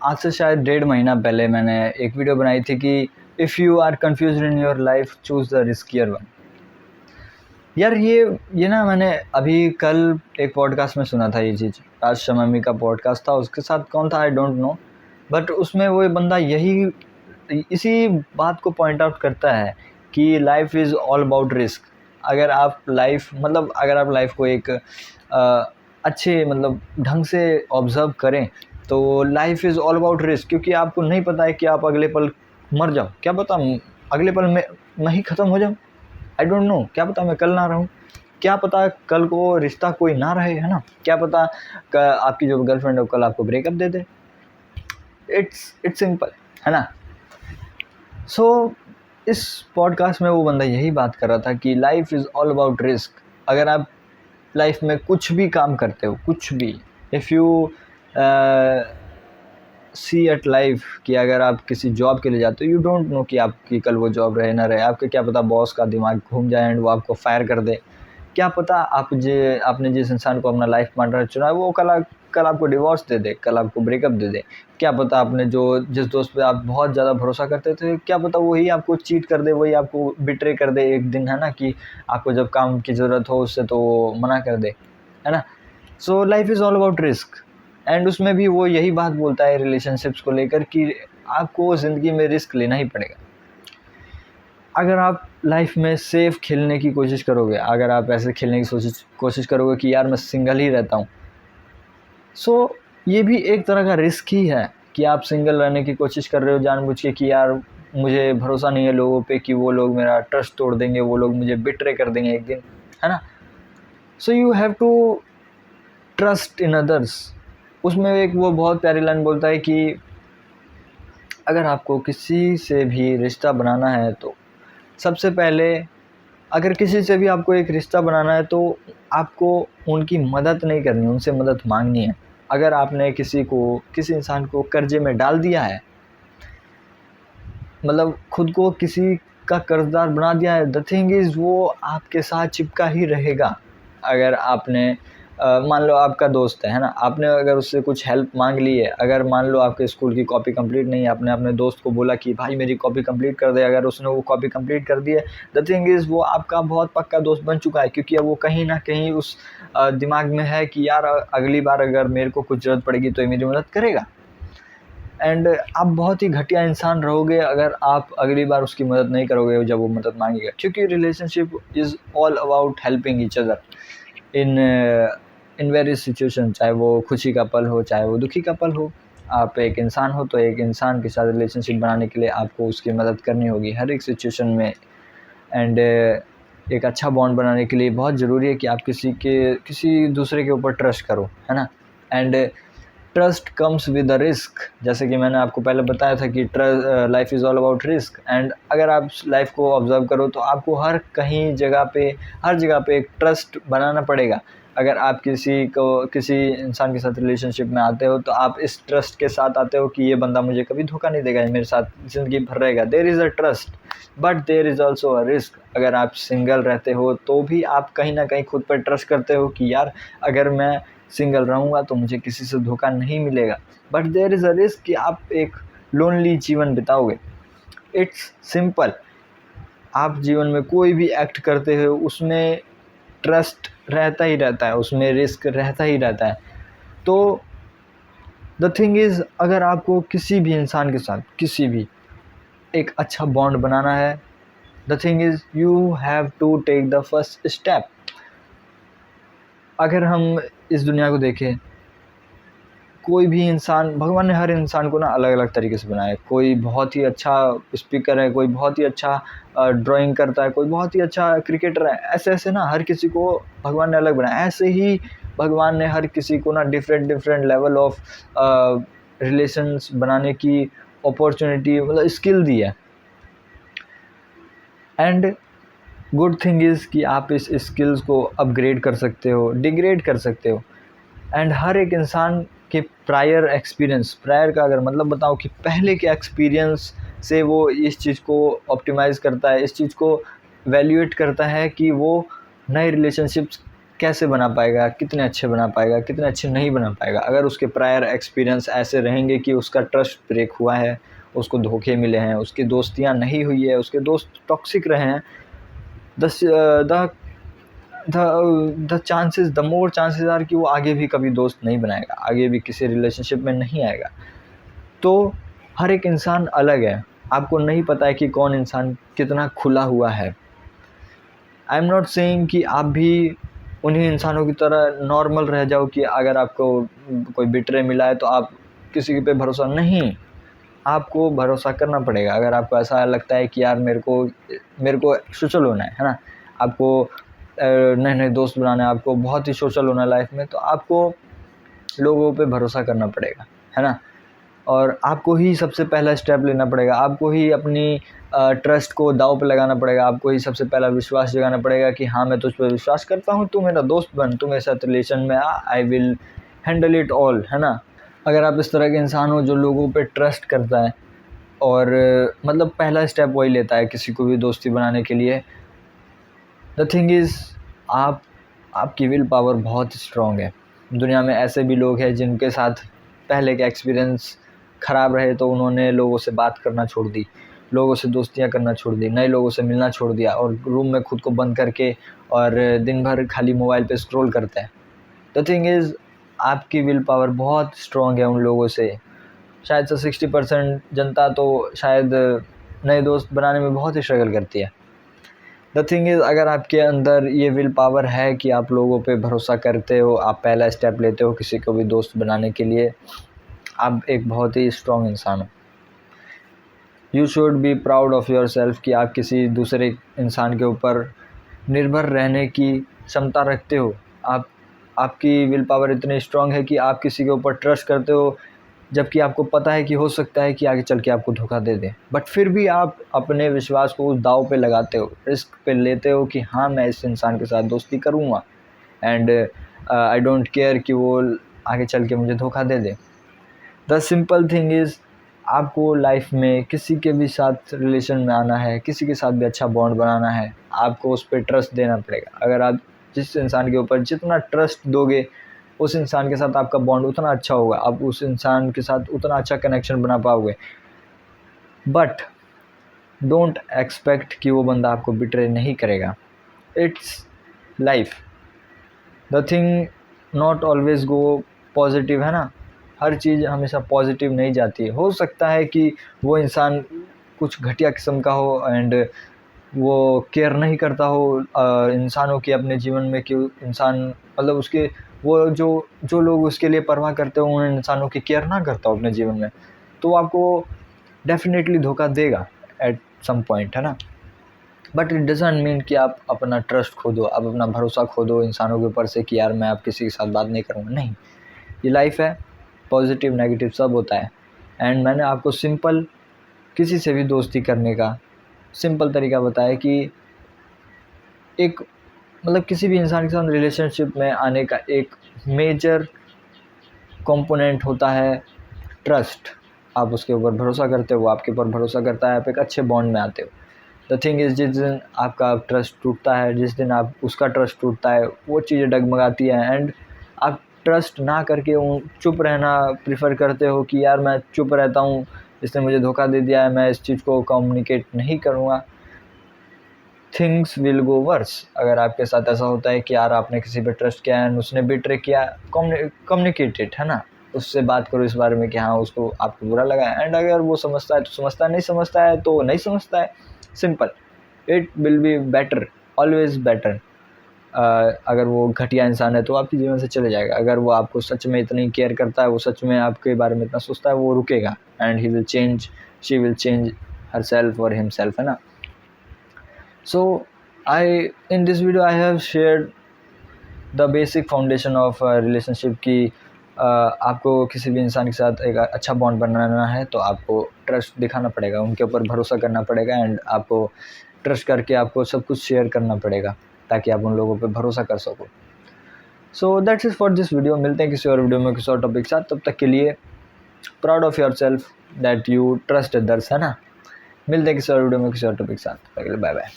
आज से शायद 1.5 महीना पहले मैंने एक वीडियो बनाई थी कि if you are confused in your life choose the riskier one. यार ये ना मैंने अभी कल एक पॉडकास्ट में सुना था ये चीज़, राज शमामी का पॉडकास्ट था, उसके साथ कौन था आई डोंट नो, बट उसमें वो बंदा इसी बात को पॉइंट आउट करता है कि life is all about risk. अगर आप लाइफ को एक अच्छे ढंग से ऑब्ज़र्व करें तो life is all about risk, क्योंकि आपको नहीं पता है कि आप अगले पल मर जाओ, क्या पता अगले पल में मैं ही ख़त्म हो जाऊँ, आई डोंट नो, क्या पता मैं कल ना रहूँ, क्या पता कल को रिश्ता कोई ना रहे, है ना, क्या पता आपकी जो गर्लफ्रेंड है कल आपको breakup they they. It's simple, है ना। सो इस पॉडकास्ट में वो बंदा यही बात कर रहा था कि life is all about risk. अगर आप लाइफ में कुछ भी काम करते हो, कुछ भी, if you see at life कि अगर आप किसी जॉब के लिए जाते हो, यू डोंट नो कि आपकी कल वो जॉब रहे ना रहे, आपके क्या पता बॉस का दिमाग घूम जाए एंड वो आपको फायर कर दे, क्या पता आपने जिस इंसान को अपना लाइफ पार्टनर चुना है वो कल आपको डिवोर्स दे दे, कल आपको ब्रेकअप दे दे, क्या पता आपने जिस दोस्त पे आप बहुत ज़्यादा भरोसा करते थे, क्या पता वही आपको चीट कर दे, वही आपको बिट्रे कर दे एक दिन, है ना, कि आपको जब काम की ज़रूरत हो उससे तो मना कर दे, है ना। So life is all about risk. And उसमें भी वो यही बात बोलता है रिलेशनशिप्स को लेकर कि आपको ज़िंदगी में रिस्क लेना ही पड़ेगा। अगर आप लाइफ में सेफ़ खेलने की कोशिश करोगे, अगर आप ऐसे खेलने की कोशिश करोगे कि यार मैं सिंगल ही रहता हूँ, सो ये भी एक तरह का रिस्क ही है कि आप सिंगल रहने की कोशिश कर रहे हो जानबूझ के कि यार मुझे भरोसा नहीं है लोगों पे कि वो लोग मेरा ट्रस्ट तोड़ देंगे, वो लोग मुझे बिट्रे कर देंगे एक दिन, है ना। So you have to trust in others. उसमें एक वो बहुत प्यारी लाइन बोलता है कि अगर आपको किसी से भी रिश्ता बनाना है तो सबसे पहले, अगर किसी से भी आपको एक रिश्ता बनाना है तो आपको उनकी मदद नहीं करनी, उनसे मदद मांगनी है। अगर आपने किसी इंसान को कर्जे में डाल दिया है, खुद को किसी का कर्जदार बना दिया है, द थिंग इज़ वो आपके साथ चिपका ही रहेगा। अगर आपने मान लो आपका दोस्त है ना, आपने अगर उससे कुछ हेल्प मांग ली है, अगर मान लो आपके स्कूल की कॉपी कंप्लीट नहीं है, आपने अपने दोस्त को बोला कि भाई मेरी कॉपी कंप्लीट कर दे, अगर उसने वो कॉपी कंप्लीट कर दी है, द थिंग इज़ वो आपका बहुत पक्का दोस्त बन चुका है, क्योंकि अब वो कहीं ना कहीं उस दिमाग में है कि यार अगली बार अगर मेरे को कुछ ज़रूरत पड़ेगी तो ये मेरी मदद करेगा। एंड आप बहुत ही घटिया इंसान रहोगे अगर आप अगली बार उसकी मदद नहीं करोगे जब वो मदद मांगेगा, क्योंकि relationship is all about helping each other in in various situation, चाहे वो खुशी का पल हो चाहे वो दुखी का पल हो। आप एक इंसान हो तो एक इंसान के साथ रिलेशनशिप बनाने के लिए आपको उसकी मदद करनी होगी हर एक सिचुएशन में। एंड एक अच्छा बॉन्ड बनाने के लिए बहुत ज़रूरी है कि आप किसी दूसरे के ऊपर ट्रस्ट करो, है ना। And trust comes with the risk, जैसे कि मैंने आपको पहले बताया था कि life is all about risk. And अगर आप लाइफ को ऑब्जर्व करो तो आपको हर जगह पे एक ट्रस्ट बनाना पड़ेगा। अगर आप किसी इंसान के साथ रिलेशनशिप में आते हो तो आप इस ट्रस्ट के साथ आते हो कि ये बंदा मुझे कभी धोखा नहीं देगा, ये मेरे साथ ज़िंदगी भर रहेगा। There is a trust but there is also a risk. अगर आप सिंगल रहते हो तो भी आप कहीं ना कहीं खुद पर ट्रस्ट करते हो कि यार अगर मैं सिंगल रहूँगा तो मुझे किसी से धोखा नहीं मिलेगा, but there is a risk कि आप एक लोनली जीवन बिताओगे। It's simple. आप जीवन में कोई भी एक्ट करते हो उसमें ट्रस्ट रहता ही रहता है, उसमें रिस्क रहता ही रहता है। तो द थिंग इज़, अगर आपको किसी भी इंसान के साथ किसी भी एक अच्छा बॉन्ड बनाना है, the thing is you have to take the first step. अगर हम इस दुनिया को देखें, कोई भी इंसान, भगवान ने हर इंसान को ना अलग अलग तरीके से बनाया है। कोई बहुत ही अच्छा स्पीकर है, कोई बहुत ही अच्छा ड्राइंग करता है, कोई बहुत ही अच्छा क्रिकेटर है, ऐसे ऐसे ना हर किसी को भगवान ने अलग बनाया। ऐसे ही भगवान ने हर किसी को ना different different level of relations बनाने की अपॉर्चुनिटी, स्किल दी है। एंड गुड थिंग इज़ कि आप इस स्किल्स को अपग्रेड कर सकते हो, डिग्रेड कर सकते हो। एंड हर एक इंसान के प्रायर का अगर बताऊँ कि पहले के एक्सपीरियंस से वो इस चीज़ को ऑप्टिमाइज़ करता है, इस चीज़ को वैल्यूएट करता है कि वो नए रिलेशनशिप्स कैसे बना पाएगा, कितने अच्छे बना पाएगा, कितने अच्छे नहीं बना पाएगा। अगर उसके प्रायर एक्सपीरियंस ऐसे रहेंगे कि उसका ट्रस्ट ब्रेक हुआ है, उसको धोखे मिले हैं, उसकी दोस्तियाँ नहीं हुई है, उसके दोस्त टॉक्सिक रहे हैं, द मोर चांसेस आर कि वो आगे भी कभी दोस्त नहीं बनाएगा, आगे भी किसी रिलेशनशिप में नहीं आएगा। तो हर एक इंसान अलग है, आपको नहीं पता है कि कौन इंसान कितना खुला हुआ है। आई एम नॉट सेइंग कि आप भी उन्हीं इंसानों की तरह नॉर्मल रह जाओ कि अगर आपको कोई बिटरे मिला है तो आप किसी पे भरोसा नहीं, आपको भरोसा करना पड़ेगा। अगर आपको ऐसा लगता है कि यार मेरे को सोशल होना है ना, आपको नए नए दोस्त बनाना है, आपको बहुत ही सोशल होना है लाइफ में, तो आपको लोगों पे भरोसा करना पड़ेगा, है ना। और आपको ही सबसे पहला स्टेप लेना पड़ेगा, आपको ही अपनी ट्रस्ट को दांव पे लगाना पड़ेगा, आपको ही सबसे पहला विश्वास जगाना पड़ेगा कि हाँ मैं तुझ पर विश्वास करता हूँ, तू मेरा दोस्त बन, तू मेरे साथ रिलेशन में आ, I will handle it all, है ना। अगर आप इस तरह के इंसान हो जो लोगों पे ट्रस्ट करता है और मतलब पहला स्टेप वही लेता है किसी को भी दोस्ती बनाने के लिए, द थिंग इज़ आपकी विल पावर बहुत स्ट्रॉन्ग है। दुनिया में ऐसे भी लोग हैं जिनके साथ पहले का एक्सपीरियंस ख़राब रहे तो उन्होंने लोगों से बात करना छोड़ दी, लोगों से दोस्तियां करना छोड़ दी, नए लोगों से मिलना छोड़ दिया और रूम में खुद को बंद करके और दिन भर खाली मोबाइल पे स्क्रॉल करते हैं। द थिंग इज़ आपकी विल पावर बहुत स्ट्रॉन्ग है उन लोगों से। शायद से 60% जनता तो शायद नए दोस्त बनाने में बहुत ही स्ट्रगल करती है। द थिंग इज़ अगर आपके अंदर ये विल पावर है कि आप लोगों पे भरोसा करते हो, आप पहला स्टेप लेते हो किसी को भी दोस्त बनाने के लिए, आप एक बहुत ही स्ट्रॉन्ग इंसान हो। You should be proud of your self कि आप किसी दूसरे इंसान के ऊपर निर्भर रहने की क्षमता रखते हो। आपकी विल पावर इतनी स्ट्रॉन्ग है कि आप किसी के ऊपर ट्रस्ट करते हो जबकि आपको पता है कि हो सकता है कि आगे चल के आपको धोखा दे दें, बट फिर भी आप अपने विश्वास को उस दाव पे लगाते हो, रिस्क पे लेते हो कि हाँ मैं इस इंसान के साथ दोस्ती करूँगा एंड आई डोंट केयर कि वो आगे चल के मुझे धोखा दे दे। द सिंपल थिंग इज़ आपको लाइफ में किसी के भी साथ रिलेशन में आना है, किसी के साथ भी अच्छा बॉन्ड बनाना है, आपको उस पर ट्रस्ट देना पड़ेगा। अगर आप जिस इंसान के ऊपर जितना ट्रस्ट दोगे उस इंसान के साथ आपका बॉन्ड उतना अच्छा होगा, आप उस इंसान के साथ उतना अच्छा कनेक्शन बना पाओगे। बट डोंट एक्सपेक्ट कि वो बंदा आपको बिट्रे नहीं करेगा। It's life, the thing not always go positive, है ना। हर चीज़ हमेशा पॉजिटिव नहीं जाती है। हो सकता है कि वो इंसान कुछ घटिया किस्म का हो एंड वो केयर नहीं करता हो इंसानों की अपने जीवन में, कि इंसान मतलब उसके वो जो लोग उसके लिए परवाह करते हो उन इंसानों की केयर ना करता हो अपने जीवन में, तो आपको डेफिनेटली धोखा देगा एट सम पॉइंट, है ना। बट इट डजंट मीन कि आप अपना ट्रस्ट खो दो, आप अपना भरोसा खो दो इंसानों के ऊपर से कि यार मैं अब किसी के साथ बात नहीं करूँगा। नहीं, ये लाइफ है, पॉजिटिव नेगेटिव सब होता है। एंड मैंने आपको सिंपल किसी से भी दोस्ती करने का सिंपल तरीका बताया कि एक मतलब किसी भी इंसान के साथ रिलेशनशिप में आने का एक मेजर कंपोनेंट होता है ट्रस्ट। आप उसके ऊपर भरोसा करते हो, वो आपके ऊपर भरोसा करता है, आप एक अच्छे बॉन्ड में आते हो। द थिंग इज़ जिस दिन आपका ट्रस्ट टूटता है, जिस दिन आप उसका ट्रस्ट टूटता है, वो चीज़ें डगमगाती हैं एंड आप ट्रस्ट ना करके चुप रहना प्रेफर करते हो कि यार मैं चुप रहता हूँ, इसने मुझे धोखा दे दिया है, मैं इस चीज़ को कम्युनिकेट नहीं करूँगा। Things will go worse. अगर आपके साथ ऐसा होता है कि यार आपने किसी पे ट्रस्ट किया एंड उसने बिट्रे किया, कम्युनिकेट इट, है ना। उससे बात करो इस बारे में कि हाँ उसको आपको बुरा लगा है, एंड अगर वो समझता है तो समझता है, नहीं समझता है तो नहीं समझता है, simple. It will be better, always better. अगर वो घटिया इंसान है तो आपके जीवन से चले जाएगा। अगर वो आपको सच में इतनी केयर करता है, वो सच में आपके बारे में इतना सोचता है, वो रुकेगा and he will change, she will change her self और हिमसेल्फ, है ना। So in this video I have shared the basic foundation of relationship कि आपको किसी भी इंसान के साथ एक अच्छा बॉन्ड बनाना है तो आपको ट्रस्ट दिखाना पड़ेगा, उनके ऊपर भरोसा करना पड़ेगा एंड आपको ट्रस्ट करके आपको सब कुछ शेयर करना पड़ेगा ताकि आप उन लोगों पे भरोसा कर सको। So that's it for this video. मिलते हैं किसी और वीडियो में किसी और टॉपिक के साथ, तब तक के लिए proud of your self that you trust others, है ना। मिलते हैं किसी और वीडियो में किसी और टॉपिक के साथ, बाय बाय।